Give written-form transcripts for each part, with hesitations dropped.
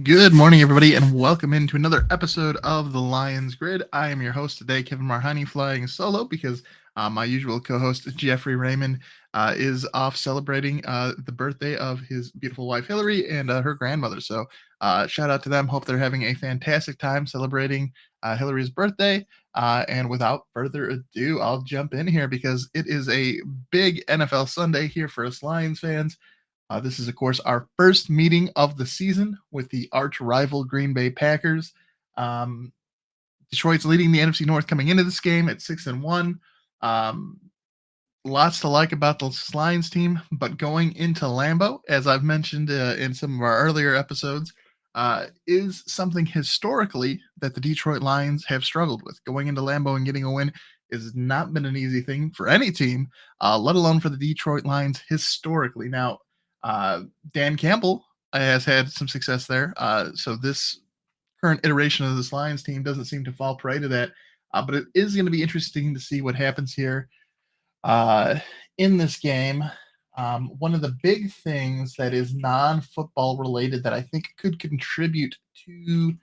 Good morning, everybody, and welcome into another episode of the Lions Grid. I am your host today, Kevin Marhani, flying solo because my usual co-host Jeffrey Raymond is off celebrating the birthday of his beautiful wife Hillary and her grandmother. So, shout out to them. Hope they're having a fantastic time celebrating Hillary's birthday. And without further ado, I'll jump in here because it is a big NFL Sunday here for us Lions fans. This is, of course, our first meeting of the season with the arch rival Green Bay Packers. Um, Detroit's leading the NFC North coming into this game at 6-1. Um, Lots to like about the Lions team, but going into Lambeau, as I've mentioned in some of our earlier episodes, is something historically that the Detroit Lions have struggled with. Going into Lambeau and getting a win has not been an easy thing for any team, let alone for the Detroit Lions historically. Now, Dan Campbell has had some success there, so this current iteration of this Lions team doesn't seem to fall prey to that. But it is going to be interesting to see what happens here uh, in this game. One of the big things that is non-football related that I think could contribute to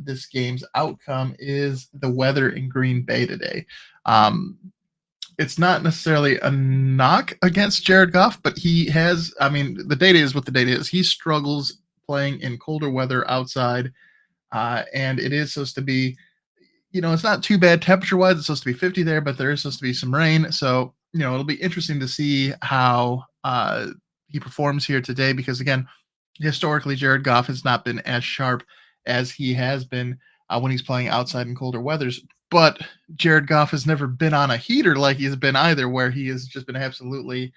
this game's outcome is the weather in Green Bay today. Um, it's not necessarily a knock against Jared Goff, but he has, I mean, the data is what the data is. He struggles playing in colder weather outside, and it is supposed to be, it's not too bad temperature wise. It's supposed to be 50 there, but there is supposed to be some rain. So, it'll be interesting to see how he performs here today because, again, historically, Jared Goff has not been as sharp as he has been when he's playing outside in colder weathers. But Jared Goff has never been on a heater like he's been either, where he has just been absolutely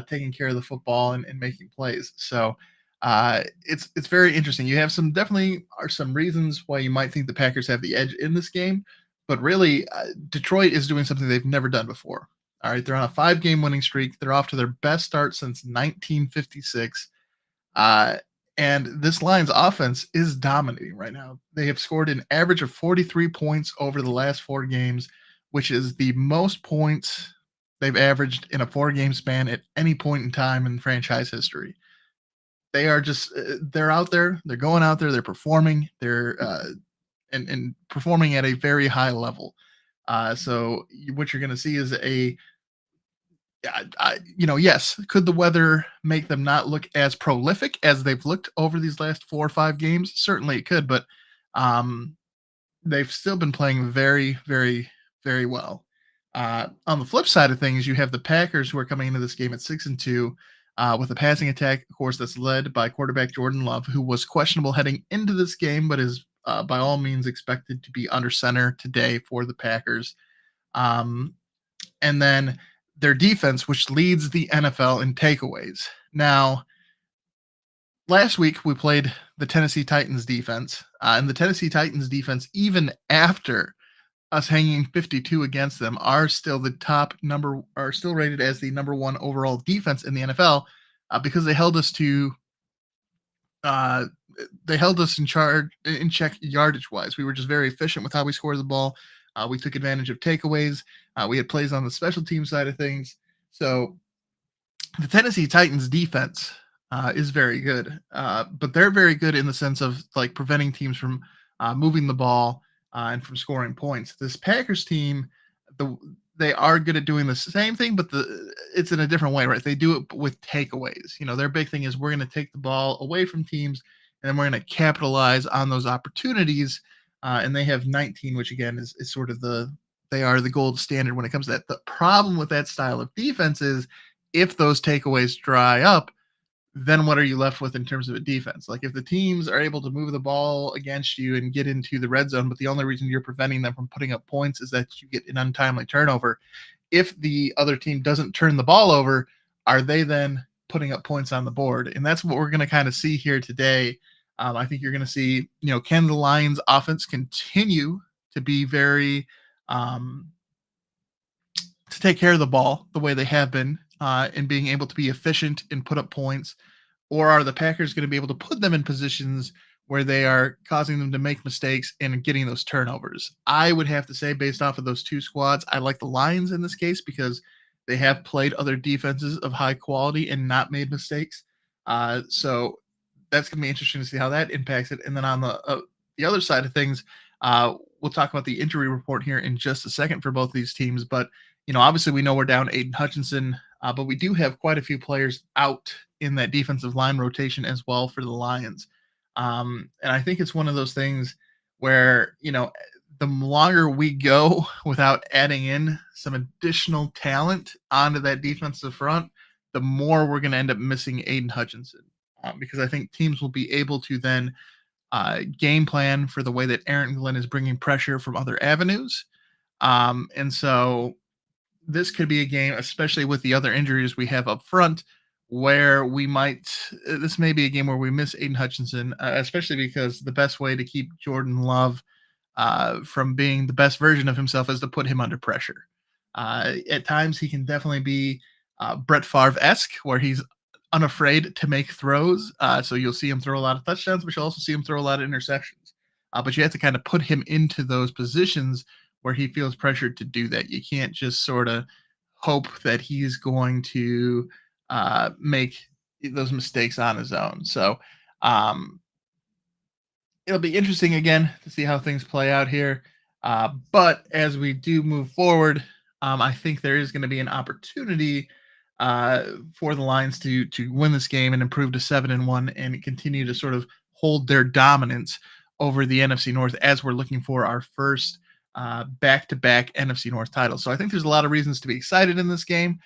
taking care of the football and making plays. So it's very interesting. You have some definitely are some reasons why you might think the Packers have the edge in this game, but really Detroit is doing something they've never done before. All right, they're on a 5-game winning streak. They're off to their best start since 1956. Uh, and this Lions offense is dominating right now. They have scored an average of 43 points over the last 4 games, which is the most points they've averaged in a 4-game span at any point in time in franchise history. They are just they're out there, they're going out there, they're performing, they're and performing at a very high level. So what you're going to see is yes, could the weather make them not look as prolific as they've looked over these last 4 or 5 games? Certainly it could, but um, they've still been playing very, very, very well. On the flip side of things, you have the Packers who are coming into this game at 6-2 with a passing attack, of course, that's led by quarterback Jordan Love, who was questionable heading into this game, but is by all means expected to be under center today for the Packers. And then their defense, which leads the NFL in takeaways. Now, last week we played the Tennessee Titans defense, and the Tennessee Titans defense, even after us hanging 52 against them, are still rated as the number 1 overall defense in the NFL because they held us in check yardage wise. We were just very efficient with how we scored the ball. We took advantage of takeaways. We had plays on the special team side of things. So the Tennessee Titans defense is very good, but they're very good in the sense of like preventing teams from moving the ball and from scoring points. This Packers team, they are good at doing the same thing, but it's in a different way, right? They do it with takeaways. Their big thing is we're going to take the ball away from teams, and then we're going to capitalize on those opportunities. And they have 19, which again is sort of they are the gold standard when it comes to that. The problem with that style of defense is if those takeaways dry up, then what are you left with in terms of a defense? Like if the teams are able to move the ball against you and get into the red zone, but the only reason you're preventing them from putting up points is that you get an untimely turnover. If the other team doesn't turn the ball over, are they then putting up points on the board? And that's what we're going to kind of see here today. I think you're going to see, can the Lions offense continue to be very, to take care of the ball the way they have been and being able to be efficient and put up points? Or are the Packers going to be able to put them in positions where they are causing them to make mistakes and getting those turnovers? I would have to say, based off of those 2 squads, I like the Lions in this case because they have played other defenses of high quality and not made mistakes. So that's going to be interesting to see how that impacts it. And then on the other side of things, we'll talk about the injury report here in just a second for both these teams. But obviously we know we're down Aiden Hutchinson, but we do have quite a few players out in that defensive line rotation as well for the Lions. And I think it's one of those things where the longer we go without adding in some additional talent onto that defensive front, the more we're going to end up missing Aiden Hutchinson. Because I think teams will be able to then game plan for the way that Aaron Glenn is bringing pressure from other avenues. And so this could be a game, especially with the other injuries we have up front, where this may be a game where we miss Aiden Hutchinson, especially because the best way to keep Jordan Love from being the best version of himself is to put him under pressure. At times, he can definitely be Brett Favre-esque, where he's unafraid to make throws. So you'll see him throw a lot of touchdowns, but you'll also see him throw a lot of interceptions. But you have to kind of put him into those positions where he feels pressured to do that. You can't just sort of hope that he's going to make those mistakes on his own. So it'll be interesting again to see how things play out here. But as we do move forward, I think there is going to be an opportunity for the Lions to win this game and improve to 7-1 and continue to sort of hold their dominance over the NFC North as we're looking for our first back-to-back NFC North title. So I think there's a lot of reasons to be excited in this game.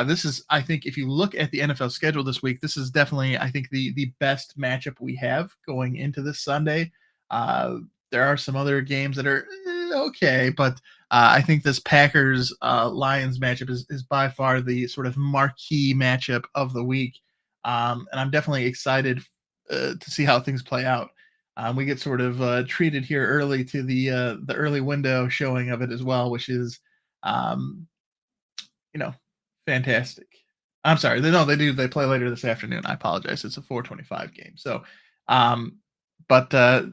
This is, I think, if you look at the NFL schedule this week, this is definitely, I think, the best matchup we have going into this Sunday. There are some other games that are okay, but I think this Packers Lions matchup is by far the sort of marquee matchup of the week, and I'm definitely excited to see how things play out. We get sort of treated here early to the early window showing of it as well, which is you know, fantastic. I'm sorry. No, they do. They play later this afternoon. I apologize. It's a 4:25 game. So, but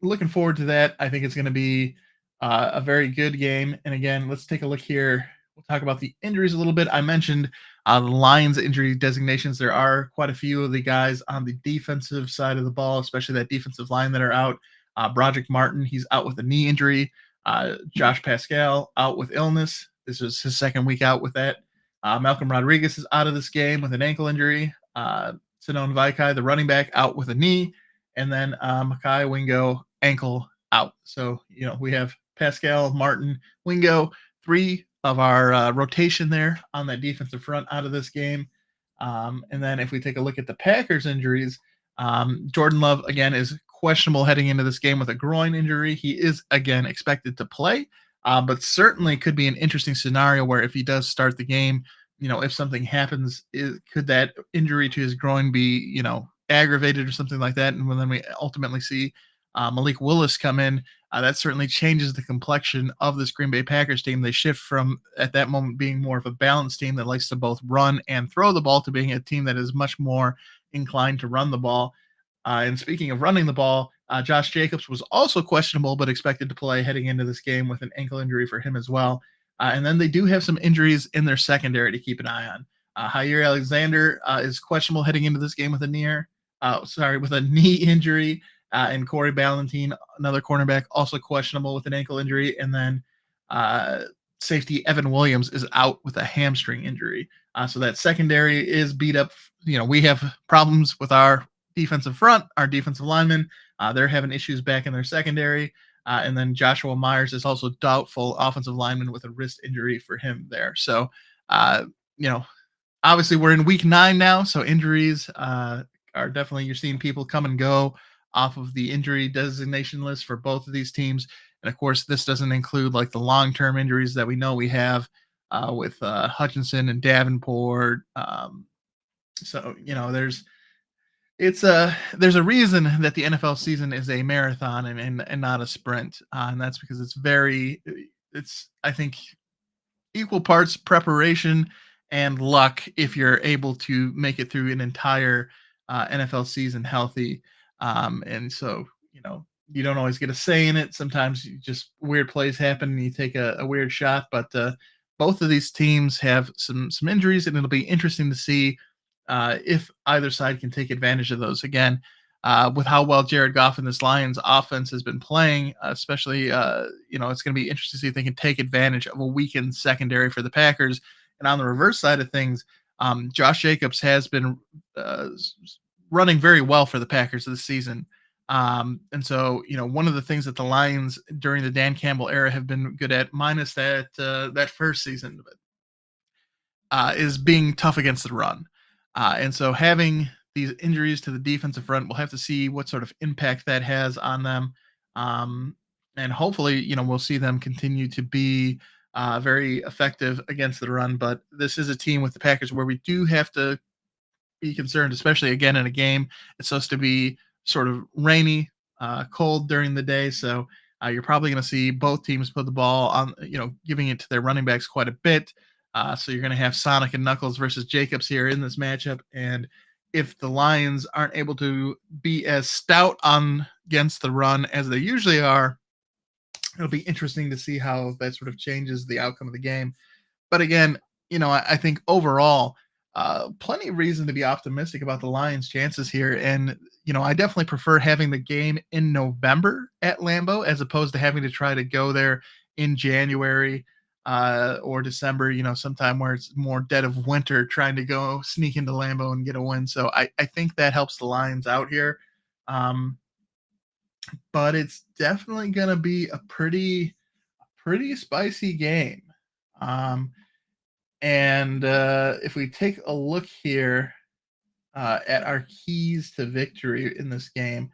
looking forward to that. I think it's going to be a very good game. And again, let's take a look here. We'll talk about the injuries a little bit. I mentioned the Lions injury designations. There are quite a few of the guys on the defensive side of the ball, especially that defensive line that are out. Broderick Martin, he's out with a knee injury. Josh Pascal out with illness. This is his second week out with that. Malcolm Rodriguez is out of this game with an ankle injury. Sinon Vaikai, the running back, out with a knee. And then Makai Wingo, ankle out. So, we have Pascal, Martin, Wingo, three of our rotation there on that defensive front out of this game. And then if we take a look at the Packers injuries, Jordan Love, again, is questionable heading into this game with a groin injury. He is, again, expected to play, but certainly could be an interesting scenario where if he does start the game, if something happens, could that injury to his groin be, aggravated or something like that? And when then we ultimately see Malik Willis come in, that certainly changes the complexion of this Green Bay Packers team. They shift from, at that moment, being more of a balanced team that likes to both run and throw the ball to being a team that is much more inclined to run the ball. And speaking of running the ball, Josh Jacobs was also questionable, but expected to play heading into this game with an ankle injury for him as well. And then they do have some injuries in their secondary to keep an eye on. Jair Alexander is questionable heading into this game with a knee injury. And Corey Ballentine, another cornerback, also questionable with an ankle injury. And then safety Evan Williams is out with a hamstring injury. So that secondary is beat up. We have problems with our defensive front, our defensive linemen. They're having issues back in their secondary. And then Joshua Myers is also doubtful, offensive lineman with a wrist injury for him there. So, obviously we're in week 9 now. So injuries are definitely, you're seeing people come and go off of the injury designation list for both of these teams. And of course, this doesn't include like the long-term injuries that we know we have with Hutchinson and Davenport. So, there's a reason that the NFL season is a marathon and not a sprint. And that's because it's I think equal parts preparation and luck if you're able to make it through an entire NFL season healthy. And so, you don't always get a say in it. Sometimes just weird plays happen and you take a weird shot. But both of these teams have some injuries, and it'll be interesting to see if either side can take advantage of those. Again, with how well Jared Goff and this Lions offense has been playing, especially, it's going to be interesting to see if they can take advantage of a weakened secondary for the Packers. And on the reverse side of things, Josh Jacobs has been running very well for the Packers this season. And so, one of the things that the Lions during the Dan Campbell era have been good at, minus that first season, is being tough against the run. And so having these injuries to the defensive front, we'll have to see what sort of impact that has on them. And hopefully, we'll see them continue to be very effective against the run. But this is a team with the Packers where we do have to be concerned, especially again in a game. It's supposed to be sort of rainy, cold during the day. So you're probably going to see both teams put the ball on, giving it to their running backs quite a bit. So you're going to have Sonic and Knuckles versus Jacobs here in this matchup. And if the Lions aren't able to be as stout on against the run as they usually are, it'll be interesting to see how that sort of changes the outcome of the game. But again, I think overall, plenty of reason to be optimistic about the Lions' chances here. And, I definitely prefer having the game in November at Lambeau as opposed to having to try to go there in January or December, sometime where it's more dead of winter, trying to go sneak into Lambeau and get a win. So I think that helps the Lions out here. But it's definitely going to be a pretty spicy game. And if we take a look here at our keys to victory in this game,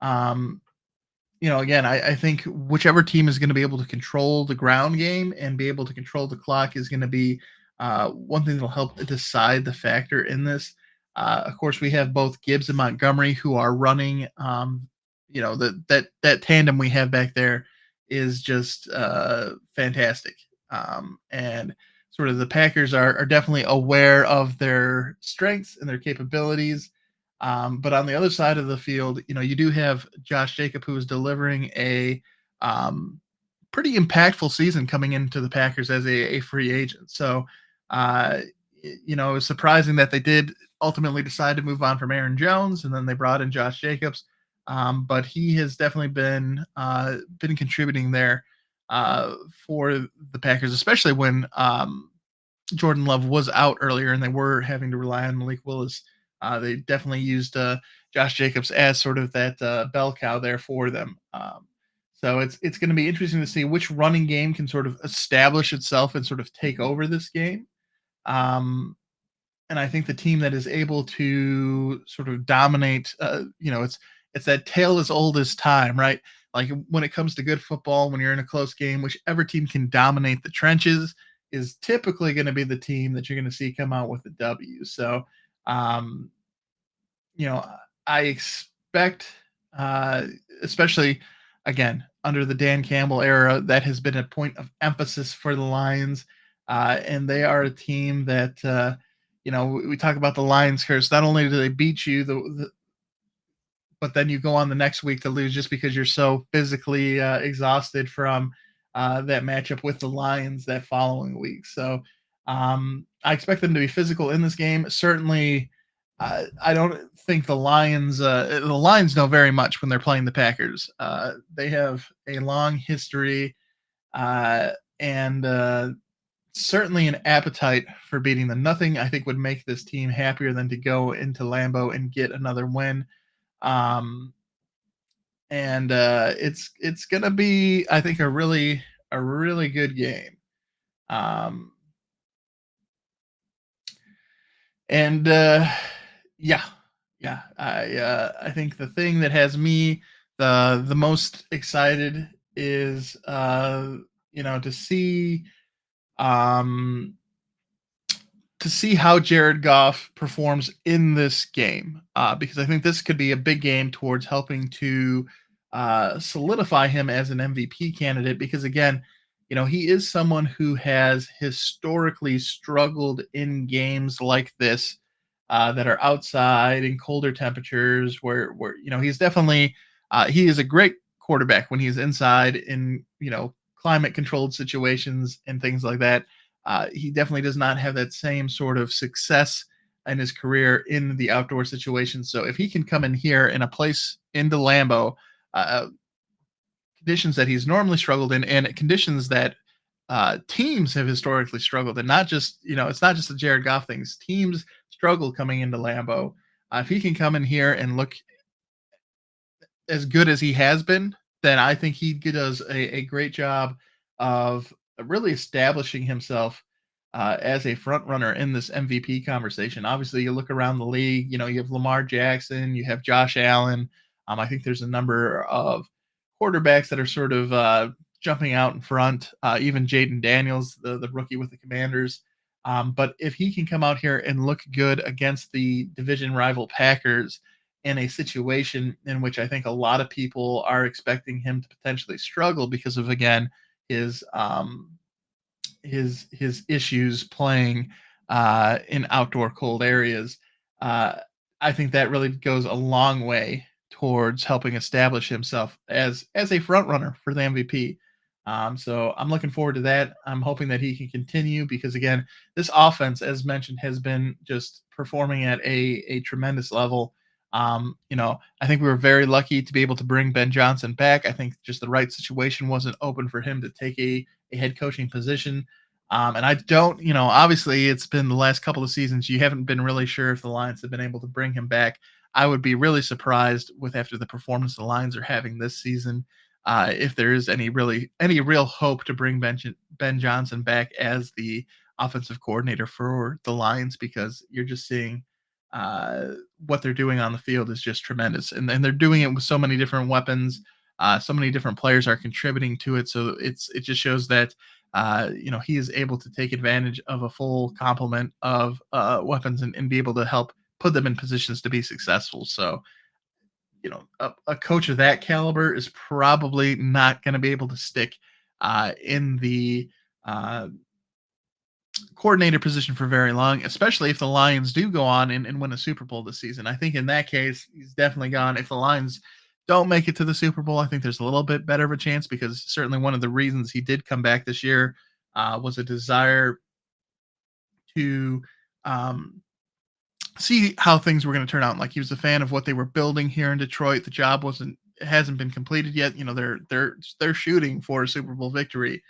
again, I think whichever team is going to be able to control the ground game and be able to control the clock is going to be one thing that'll help decide the factor in this. Of course, we have both Gibbs and Montgomery who are running. That tandem we have back there is just fantastic. And sort of the Packers are definitely aware of their strengths and their capabilities. But on the other side of the field, you do have Josh Jacob, who is delivering a pretty impactful season coming into the Packers as a free agent. So, it was surprising that they did ultimately decide to move on from Aaron Jones, and then they brought in Josh Jacobs. But he has definitely been contributing there for the Packers, especially when Jordan Love was out earlier and they were having to rely on Malik Willis. They definitely used Josh Jacobs as sort of that bell cow there for them. So it's going to be interesting to see which running game can sort of establish itself and sort of take over this game. And I think the team that is able to sort of dominate, it's that tale as old as time, right? Like when it comes to good football, when you're in a close game, whichever team can dominate the trenches is typically going to be the team that you're going to see come out with the W. So, I expect, especially again under the Dan Campbell era, that has been a point of emphasis for the Lions, and they are a team that we talk about the Lions curse. Not only do they beat you, but then you go on the next week to lose just because you're so physically exhausted from that matchup with the Lions that following week. So I expect them to be physical in this game. Certainly, I don't think the Lions know very much when they're playing the Packers. They have a long history and certainly an appetite for beating them. Nothing I think would make this team happier than to go into Lambeau and get another win. And it's gonna be, I think, a really good game. Um, and yeah, I think the thing that has me the most excited is to see um to see how Jared Goff performs in this game, because I think this could be a big game towards helping to solidify him as an MVP candidate. Because again, he is someone who has historically struggled in games like this that are outside in colder temperatures, where he's definitely he is a great quarterback when he's inside in climate controlled situations and things like that. He definitely does not have that same sort of success in his career in the outdoor situation. So if he can come in here in a place into Lambeau, uh, conditions that he's normally struggled in, and conditions that teams have historically struggled, and not just it's not just the Jared Goff things. Teams struggle coming into Lambeau. If he can come in here and look as good as he has been, then I think he does a great job of really establishing himself as a front runner in this MVP conversation. Obviously, you look around the league, you have Lamar Jackson, you have Josh Allen. I think there's a number of quarterbacks that are sort of jumping out in front. Even Jaden Daniels, the rookie with the Commanders. But if he can come out here and look good against the division rival Packers, in a situation in which I think a lot of people are expecting him to potentially struggle because of, again, his his issues playing in outdoor cold areas. Uh, I think that really goes a long way towards helping establish himself as a front runner for the MVP. So I'm looking forward to that. I'm hoping that he can continue because, again, this offense, as mentioned, has been just performing at a tremendous level. I think we were very lucky to be able to bring Ben Johnson back. I think just the right situation wasn't open for him to take a head coaching position. And I don't, obviously it's been the last couple of seasons. You haven't been really sure if the Lions have been able to bring him back. I would be really surprised with after the performance the Lions are having this season, if there is any real hope to bring Ben Johnson back as the offensive coordinator for the Lions, because you're just seeing uh, what they're doing on the field is just tremendous, and they're doing it with so many different weapons. So many different players are contributing to it, so it just shows that he is able to take advantage of a full complement of weapons, and be able to help put them in positions to be successful. So, a coach of that caliber is probably not going to be able to stick in the uh, coordinator position for very long, especially if the Lions do go on and win a Super Bowl this season. I think in that case, he's definitely gone. If the Lions don't make it to the Super Bowl, I think there's a little bit better of a chance, because certainly one of the reasons he did come back this year was a desire to um, see how things were going to turn out. Like, he was a fan of what they were building here in Detroit. The job hasn't been completed yet. They're shooting for a Super Bowl victory.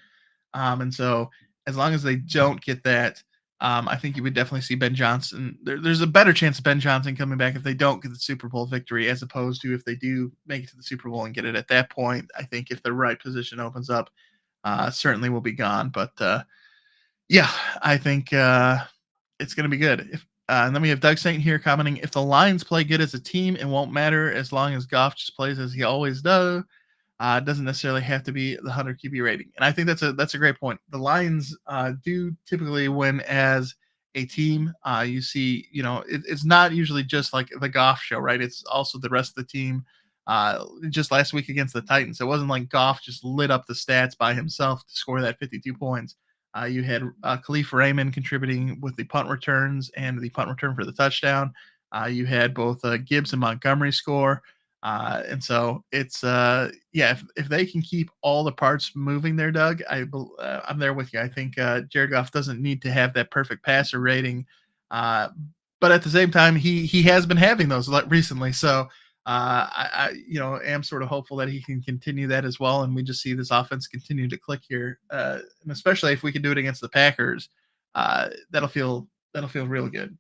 And so, as long as they don't get that, I think you would definitely see Ben Johnson. There's a better chance of Ben Johnson coming back if they don't get the Super Bowl victory, as opposed to if they do make it to the Super Bowl and get it at that point. I think if the right position opens up, certainly will be gone. But yeah, I think it's going to be good. And then we have Doug Saint here commenting, if the Lions play good as a team, it won't matter as long as Goff just plays as he always does. It doesn't necessarily have to be the 100 QB rating, and I think that's a great point. The Lions do typically win as a team. You see, it's not usually just like the Goff show, right? It's also the rest of the team. Just last week against the Titans, it wasn't like Goff just lit up the stats by himself to score that 52 points. You had Khalif Raymond contributing with the punt returns and the punt return for the touchdown. You had both Gibbs and Montgomery score. And so it's yeah, if they can keep all the parts moving there, Doug, I'm there with you. I think Jared Goff doesn't need to have that perfect passer rating, uh, but at the same time, he has been having those recently. So I am sort of hopeful that he can continue that as well, and we just see this offense continue to click here, and especially if we can do it against the Packers, that'll feel real good.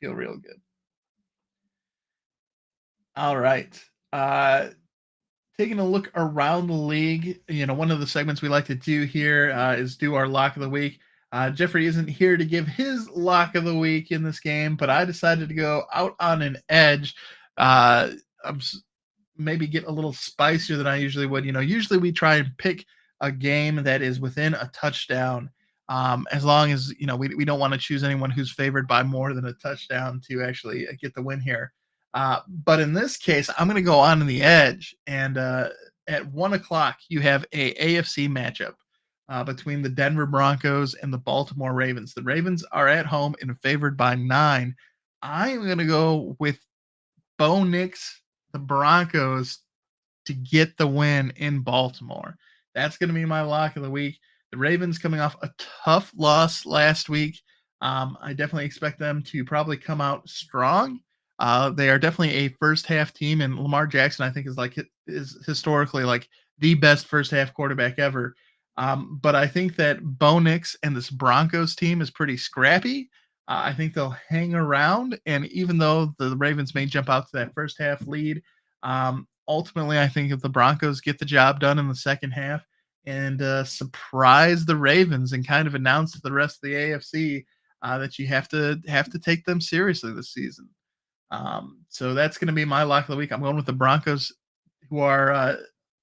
Feel real good. All right. Taking a look around the league, one of the segments we like to do here is do our lock of the week. Jeffrey isn't here to give his lock of the week in this game, but I decided to go out on an edge. I'm maybe get a little spicier than I usually would. Usually we try and pick a game that is within a touchdown. As long as we don't want to choose anyone who's favored by more than a touchdown to actually get the win here. But in this case, I'm going to go on the edge, and at 1 o'clock, you have a AFC matchup between the Denver Broncos and the Baltimore Ravens. The Ravens are at home and favored by 9. I'm going to go with Bo Nix, the Broncos, to get the win in Baltimore. That's going to be my lock of the week. The Ravens coming off a tough loss last week. I definitely expect them to probably come out strong. They are definitely a first half team, and Lamar Jackson, I think, is historically like the best first half quarterback ever. But I think that Bo Nix and this Broncos team is pretty scrappy. I think they'll hang around, and even though the Ravens may jump out to that first half lead, ultimately, I think if the Broncos get the job done in the second half and surprise the Ravens and kind of announce to the rest of the AFC that you have to take them seriously this season. So that's going to be my lock of the week. I'm going with the Broncos, who are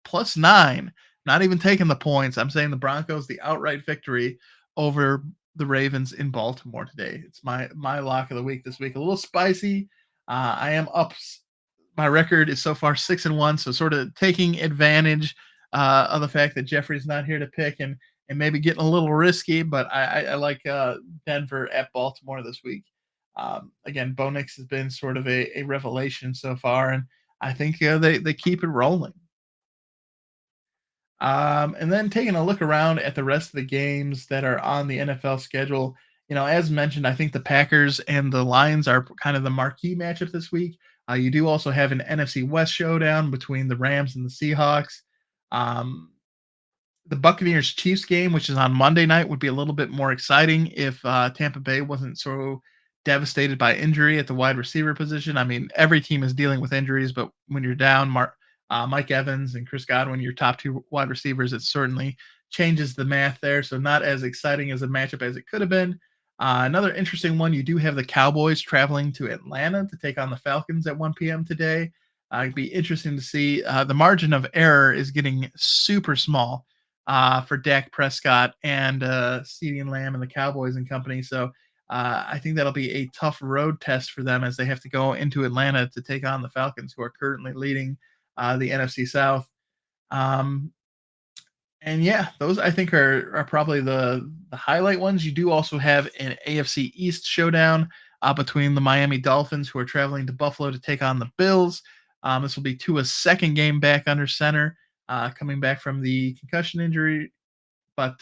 +9, not even taking the points. I'm saying the Broncos, the outright victory over the Ravens in Baltimore today. It's my lock of the week this week. A little spicy. I am up. My record is so far 6-1, so sort of taking advantage of the fact that Jeffrey's not here to pick and maybe getting a little risky. But I like Denver at Baltimore this week. Again, Bo Nix has been sort of a revelation so far, and I think they keep it rolling. And then taking a look around at the rest of the games that are on the NFL schedule, as mentioned, I think the Packers and the Lions are kind of the marquee matchup this week. You do also have an NFC West showdown between the Rams and the Seahawks. Um, the Buccaneers Chiefs game, which is on Monday night, would be a little bit more exciting if Tampa Bay wasn't so devastated by injury at the wide receiver position. I mean, every team is dealing with injuries, but when you're down Mike Evans and Chris Godwin, your top two wide receivers, it certainly changes the math there. So not as exciting as a matchup as it could have been. Another interesting one, you do have the Cowboys traveling to Atlanta to take on the Falcons at 1 p.m. today. It'd be interesting to see. The margin of error is getting super small for Dak Prescott and CeeDee Lamb and the Cowboys and company. So I think that'll be a tough road test for them as they have to go into Atlanta to take on the Falcons, who are currently leading the NFC South. Um, and yeah, those I think are probably the highlight ones. You do also have an AFC East showdown between the Miami Dolphins, who are traveling to Buffalo to take on the Bills. This will be Tua's second game back under center, coming back from the concussion injury. But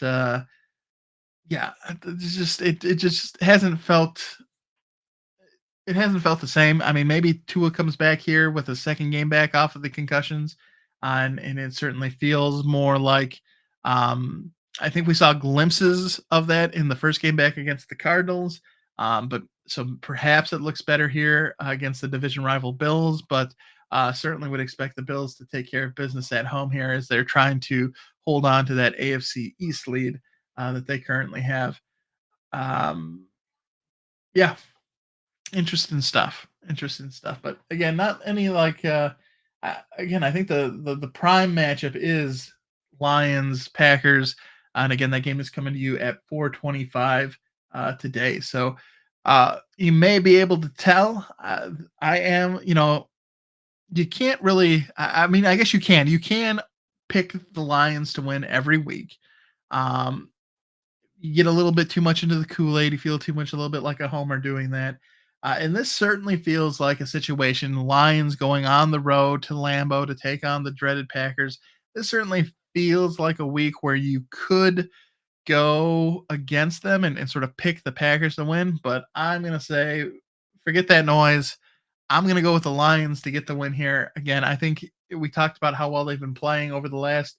yeah, it just hasn't felt the same. I mean, maybe Tua comes back here with a second game back off of the concussions, and it certainly feels more like I think we saw glimpses of that in the first game back against the Cardinals. But so perhaps it looks better here against the division rival Bills, but certainly would expect the Bills to take care of business at home here as they're trying to hold on to that AFC East lead that they currently have. Um, yeah, interesting stuff, but again, not any like again, I think the prime matchup is Lions Packers, and again, that game is coming to you at 4:25 today. So you may be able to tell I am, you can't really, I mean, I guess you can pick the Lions to win every week. um you get a little bit too much into the Kool-Aid, you feel too much a little bit like a homer doing that. And this certainly feels like a situation, Lions going on the road to Lambeau to take on the dreaded Packers. This certainly feels like a week where you could go against them and sort of pick the Packers to win, but I'm going to say forget that noise. I'm going to go with the Lions to get the win here. Again, I think we talked about how well they've been playing over the last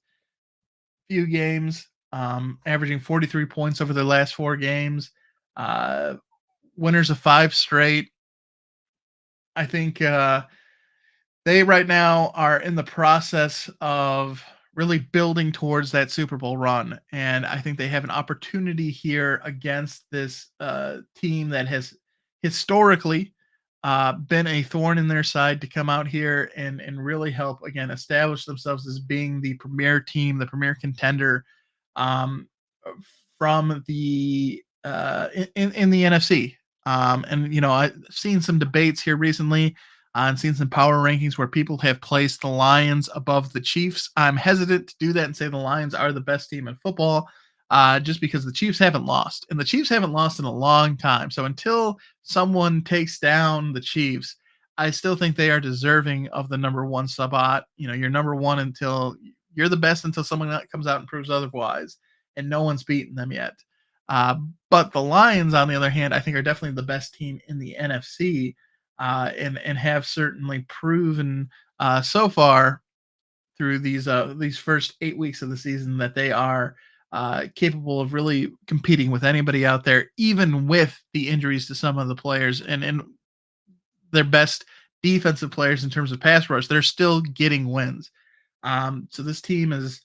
few games, averaging 43 points over their last 4 games. Uh, Winners of 5 straight. I think they right now are in the process of really building towards that Super Bowl run. And I think they have an opportunity here against this team that has historically been a thorn in their side to come out here and really help, again, establish themselves as being the premier team, the premier contender um, from the in the NFC. And I've seen some debates here recently and seen some power rankings where people have placed the Lions above the Chiefs. I'm hesitant to do that and say the Lions are the best team in football, just because the Chiefs haven't lost, and the Chiefs haven't lost in a long time. So until someone takes down the Chiefs, I still think they are deserving of the number one spot. You're number one until you're the best until someone comes out and proves otherwise, and no one's beaten them yet. Uh, but the Lions, on the other hand, I think are definitely the best team in the NFC, and have certainly proven so far through these first 8 weeks of the season that they are capable of really competing with anybody out there, even with the injuries to some of the players and their best defensive players in terms of pass rush. They're still getting wins. So this team is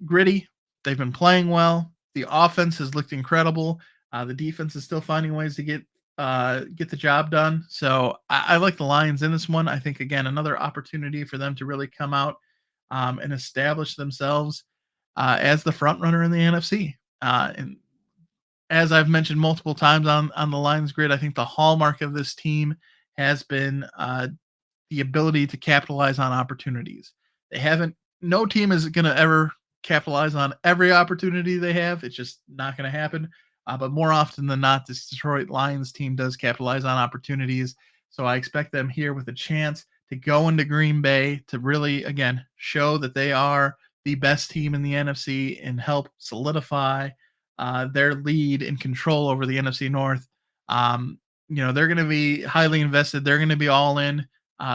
gritty. They've been playing well. The offense has looked incredible. The defense is still finding ways to get the job done. So I like the Lions in this one. I think again another opportunity for them to really come out and establish themselves as the front runner in the NFC. And as I've mentioned multiple times on the Lions grid, I think the hallmark of this team has been the ability to capitalize on opportunities. They haven't. No team is going to ever capitalize on every opportunity they have. It's just not going to happen. But more often than not, this Detroit Lions team does capitalize on opportunities. So I expect them here with a chance to go into Green Bay to really, again, show that they are the best team in the NFC and help solidify their lead and control over the NFC North. They're going to be highly invested. They're going to be all in.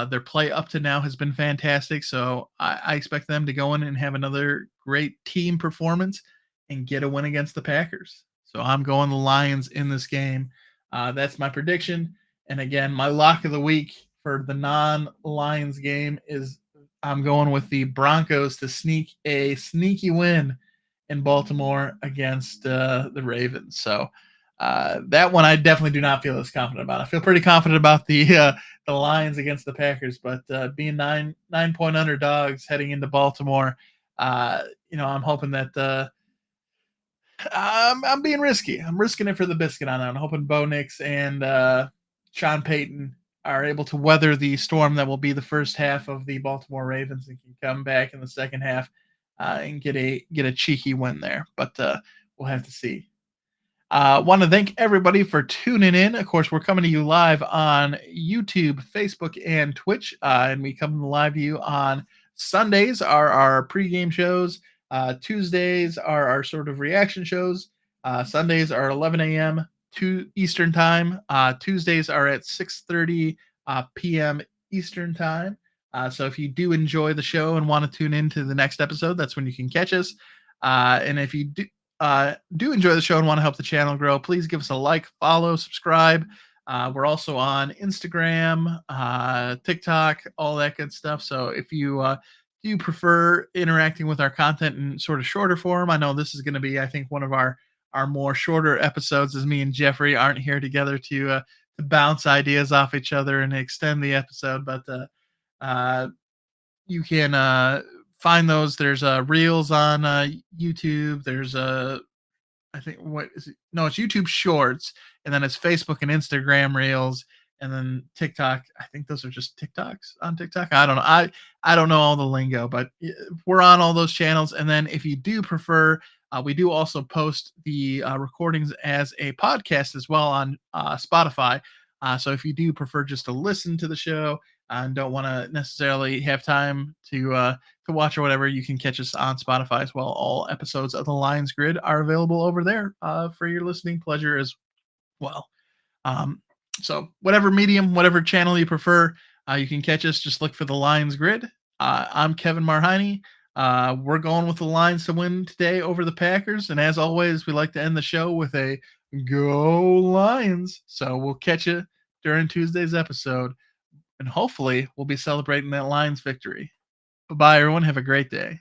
Their play up to now has been fantastic, so I expect them to go in and have another great team performance and get a win against the Packers. So I'm going the Lions in this game. That's my prediction. And again, my lock of the week for the non-Lions game is I'm going with the Broncos to sneak a sneaky win in Baltimore against the Ravens. So that one I definitely do not feel as confident about. I feel pretty confident about the Lions against the Packers, but being 9 point underdogs heading into Baltimore, I'm hoping that I'm being risky. I'm risking it for the biscuit on that. I'm hoping Bo Nix and Sean Payton are able to weather the storm that will be the first half of the Baltimore Ravens and can come back in the second half and get a cheeky win there. But we'll have to see. Want to thank everybody for tuning in. Of course, we're coming to you live on YouTube, Facebook, and Twitch. And we come live to you on Sundays are our pregame shows. Tuesdays are our sort of reaction shows. Sundays are 11 a.m. to Eastern time. Tuesdays are at 6:30 p.m. Eastern time. So if you do enjoy the show and want to tune in to the next episode, that's when you can catch us. And if you do enjoy the show and want to help the channel grow, please give us a like, follow, subscribe. We're also on Instagram, TikTok, all that good stuff. So if you do prefer interacting with our content in sort of shorter form, I know this is going to be, I think, one of our more shorter episodes, as me and Jeffrey aren't here together to bounce ideas off each other and extend the episode. But you can find those. There's reels on YouTube. There's I think what is it? No, it's YouTube Shorts, and then it's Facebook and Instagram Reels, and then TikTok. I think those are just TikToks on TikTok. I don't know. I don't know all the lingo, but we're on all those channels. And then if you do prefer, we do also post the recordings as a podcast as well on Spotify. So if you do prefer just to listen to the show and don't want to necessarily have time to watch or whatever, you can catch us on Spotify as well. All episodes of the Lions Grid are available over there for your listening pleasure as well. So whatever medium, whatever channel you prefer, you can catch us. Just look for the Lions Grid. I'm Kevin Marhini. We're going with the Lions to win today over the Packers. And as always, we like to end the show with a Go Lions. So we'll catch you during Tuesday's episode. And hopefully we'll be celebrating that Lions victory. Bye-bye, everyone. Have a great day.